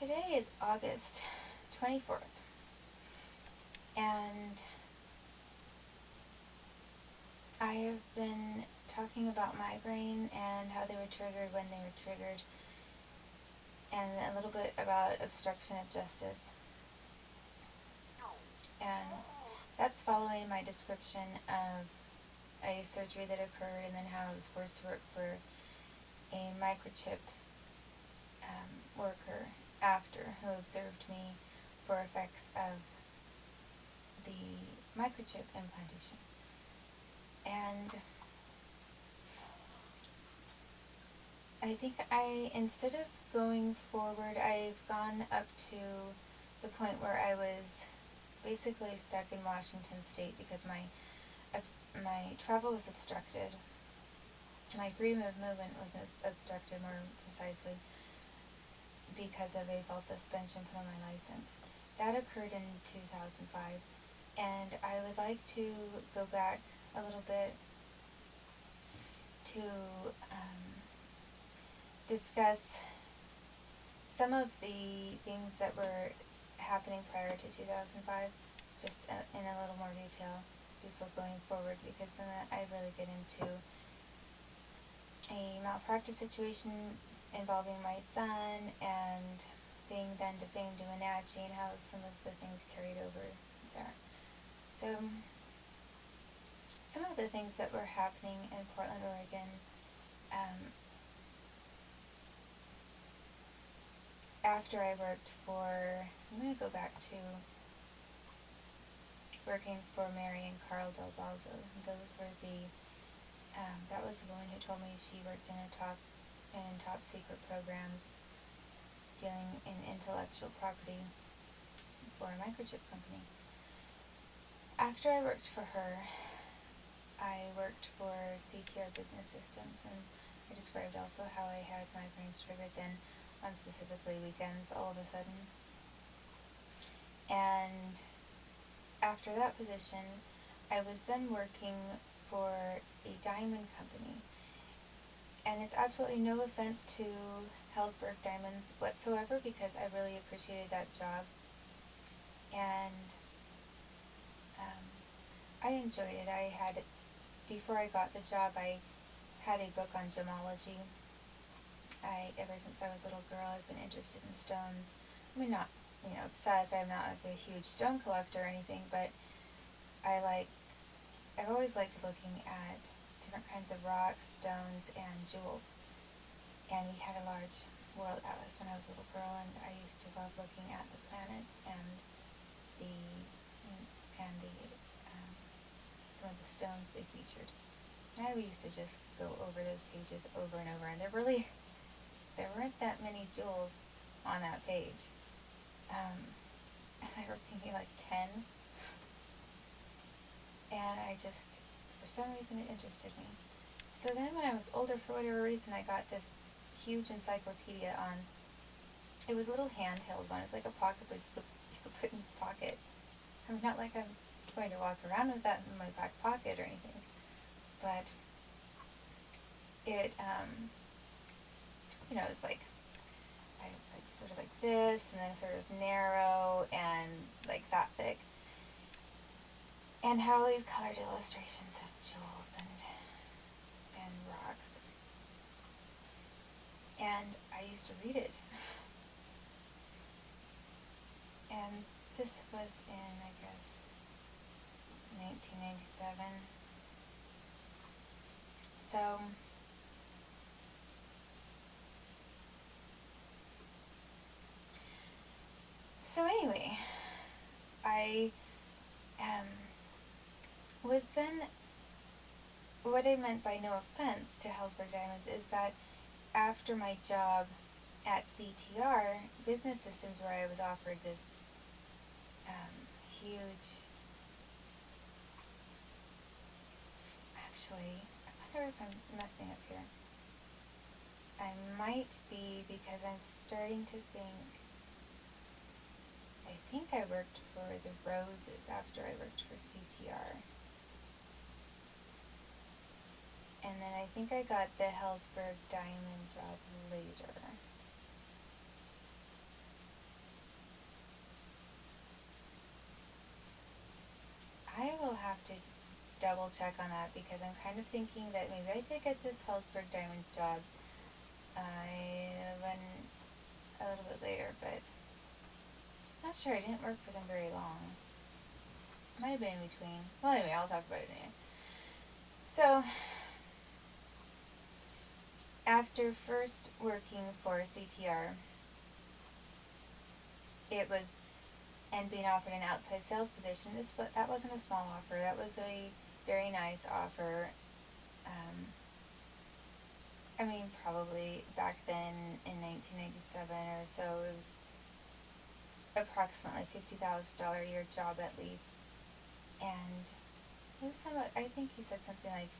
Today is August 24th, and I have been talking about migraine and how they were triggered when they were triggered, and a little bit about obstruction of justice. And that's following my description of a surgery that occurred and then how I was forced to work for a microchip worker after, who observed me for effects of the microchip implantation. And I think instead of going forward, I've gone up to the point where I was basically stuck in Washington State because my travel was obstructed. My freedom of movement was obstructed, more precisely, because of a false suspension put on my license. That occurred in 2005, and I would like to go back a little bit to discuss some of the things that were happening prior to 2005, just in a little more detail before going forward, because then I really get into a malpractice situation involving my son and being then defamed to Wenatchee and how some of the things carried over there. So, some of the things that were happening in Portland, Oregon, after I worked for, I'm going to go back to working for Mary and Carl Del Balzo. Those were that was the woman who told me she worked in top secret programs dealing in intellectual property for a microchip company. After I worked for her, I worked for CTR Business Systems, and I described also how I had migraines triggered then on specifically weekends all of a sudden. And after that position, I was then working for a diamond company. And it's absolutely no offense to Hellsberg Diamonds whatsoever, because I really appreciated that job. And I enjoyed it. Before I got the job, I had a book on gemology. Ever since I was a little girl, I've been interested in stones. I mean, not, obsessed. I'm not like a huge stone collector or anything, but I've always liked looking at different kinds of rocks, stones, and jewels. And we had a large world atlas when I was a little girl, and I used to love looking at the planets and some of the stones they featured. And I used to just go over those pages over and over, and there weren't that many jewels on that page. There were maybe like 10. And for some reason, it interested me. So then when I was older, for whatever reason, I got this huge encyclopedia on, it was a little handheld one. It was like a pocketbook you could put in your pocket. I mean, not like I'm going to walk around with that in my back pocket or anything, but it, it was like sort of like this, and then sort of narrow, and like that thick, and had all these colored illustrations of jewels and rocks. And I used to read it. And this was in, I guess, 1997. So anyway, I was then, what I meant by no offense to Hellsberg Diamonds is that after my job at CTR Business Systems, where I was offered this huge, actually, I wonder if I'm messing up here. I might be, because I'm starting to think, I think I worked for the Roses after I worked for CTR. And then I think I got the Hellsberg Diamond job later. have to double check on that, because I'm kind of thinking that maybe I did get this Hellsberg Diamonds job. I went a little bit later, but I'm not sure. I didn't work for them very long. Might have been in between. Well, anyway, I'll talk about it anyway. So, after first working for CTR, it was, and being offered an outside sales position, that wasn't a small offer. That was a very nice offer. I mean, probably back then in 1997 or so, it was approximately $50,000 a year job at least, and it was somewhat, I think he said something like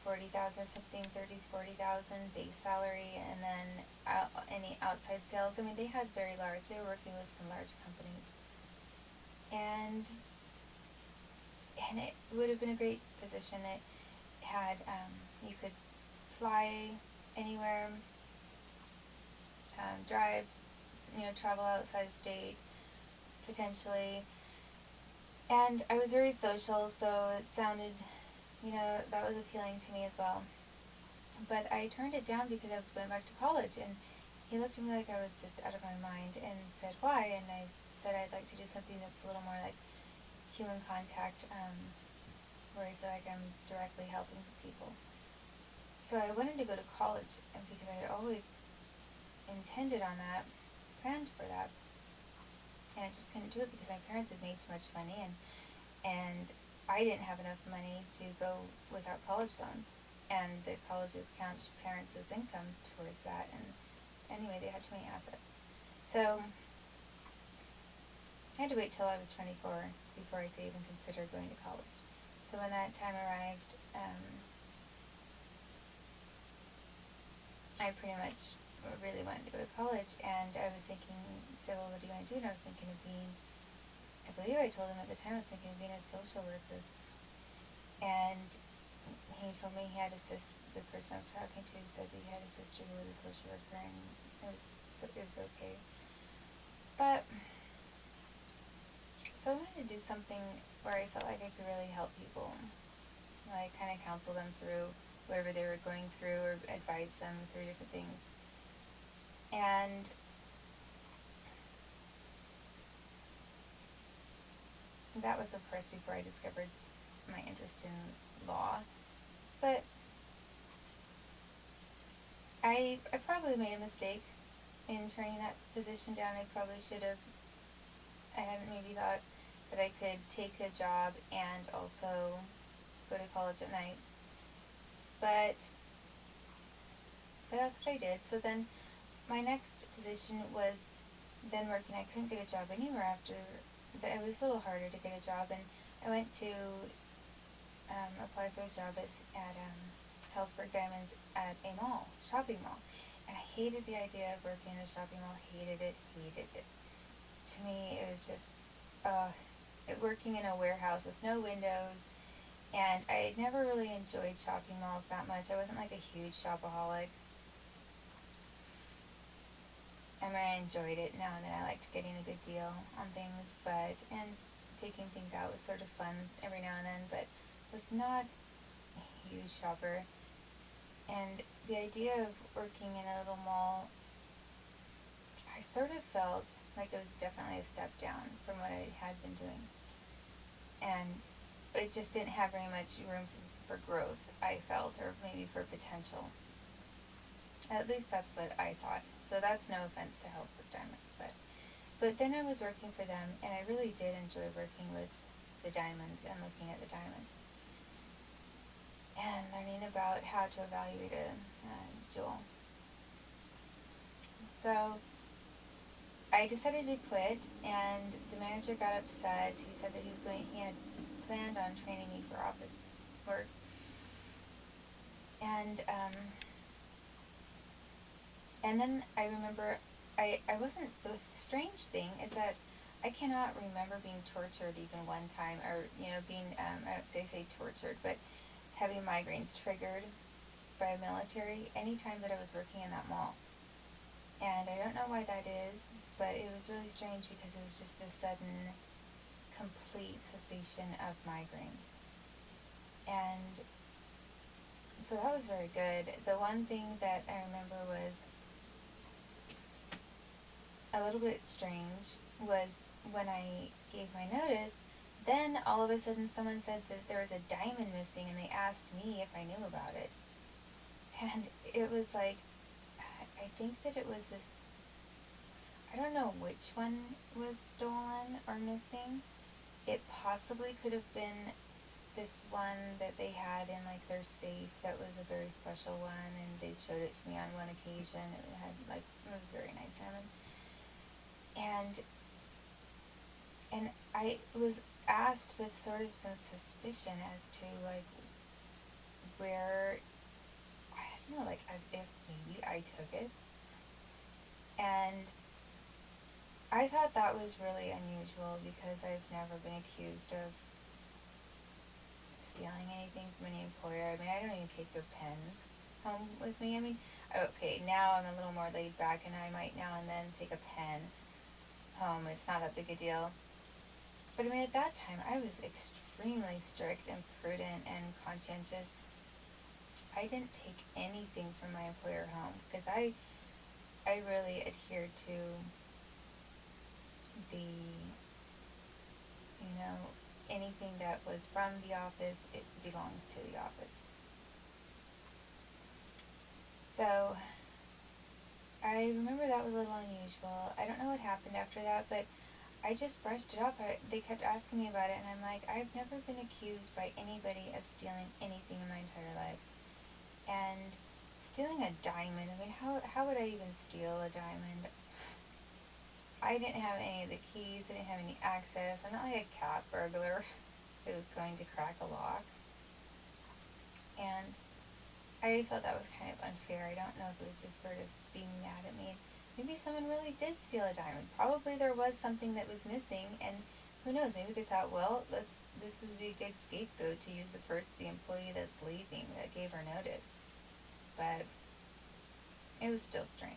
40,000 or something, 40,000 base salary, and then any outside sales. I mean, they were working with some large companies, and it would have been a great position. It had, you could fly anywhere, drive, travel outside the state, potentially, and I was very social, so it sounded, that was appealing to me as well. But I turned it down because I was going back to college, and he looked at me like I was just out of my mind and said, why? And I said I'd like to do something that's a little more like human contact, where I feel like I'm directly helping people. So I wanted to go to college, and because I had always intended on that, planned for that, and I just couldn't do it because my parents had made too much money, and I didn't have enough money to go without college loans, and the colleges count parents' income towards that, and anyway, they had too many assets. So I had to wait till I was 24 before I could even consider going to college. So when that time arrived, I pretty much really wanted to go to college, and I was thinking, so what do you want to do? And I was thinking of being, I believe I told him at the time, I was thinking of being a social worker. And he told me he had the person I was talking to said that he had a sister who was a social worker, and it was okay. But, so I wanted to do something where I felt like I could really help people. Like, kind of counsel them through whatever they were going through, or advise them through different things. And that was, of course, before I discovered my interest in law. But I probably made a mistake in turning that position down. I hadn't maybe thought that I could take the job and also go to college at night. But that's what I did. So then my next position was then working. I couldn't get a job anywhere after that. It was a little harder to get a job, and I went to apply for this job at Hellsberg Diamonds at a mall, shopping mall. And I hated the idea of working in a shopping mall. Hated it. To me, it was just working in a warehouse with no windows. And I had never really enjoyed shopping malls that much. I wasn't like a huge shopaholic. I mean, I enjoyed it now and then. I liked getting a good deal on things, and picking things out was sort of fun every now and then, but was not a huge shopper. And the idea of working in a little mall, I sort of felt like it was definitely a step down from what I had been doing. And it just didn't have very much room for growth, I felt, or maybe for potential. At least that's what I thought. So that's no offense to Hellsberg Diamonds, but then I was working for them, and I really did enjoy working with the diamonds and looking at the diamonds and learning about how to evaluate a jewel. So I decided to quit, and the manager got upset. He said that he had planned on training me for office work, and then I remember I wasn't, the strange thing is that I cannot remember being tortured even one time, or, being, I don't say tortured, but having migraines triggered by military any time that I was working in that mall. And I don't know why that is, but it was really strange because it was just this sudden, complete cessation of migraine. And so that was very good. The one thing that I remember was a little bit strange was when I gave my notice, then all of a sudden someone said that there was a diamond missing and they asked me if I knew about it. And it was like, I think that it was this, I don't know which one was stolen or missing. It possibly could have been this one that they had in like their safe that was a very special one, and they showed it to me on one occasion. It had like, it was a very nice diamond. And I was asked with sort of some suspicion as to like where, I don't know, like as if maybe I took it. And I thought that was really unusual because I've never been accused of stealing anything from any employer. I mean, I don't even take their pens home with me. I mean, okay, now I'm a little more laid back and I might now and then take a pen home. It's not that big a deal. But I mean, at that time, I was extremely strict and prudent and conscientious. I didn't take anything from my employer home because I really adhered to the, anything that was from the office, it belongs to the office. So I remember that was a little unusual. I don't know what happened after that, but I just brushed it off. They kept asking me about it, and I'm like, I've never been accused by anybody of stealing anything in my entire life. And stealing a diamond, I mean, how would I even steal a diamond? I didn't have any of the keys, I didn't have any access. I'm not like a cat burglar that was going to crack a lock. And I felt that was kind of unfair. I don't know if it was just sort of being mad at me. Maybe someone really did steal a diamond. Probably there was something that was missing, and who knows, maybe they thought, well, this would be a good scapegoat to use the employee that's leaving that gave her notice. But it was still strange.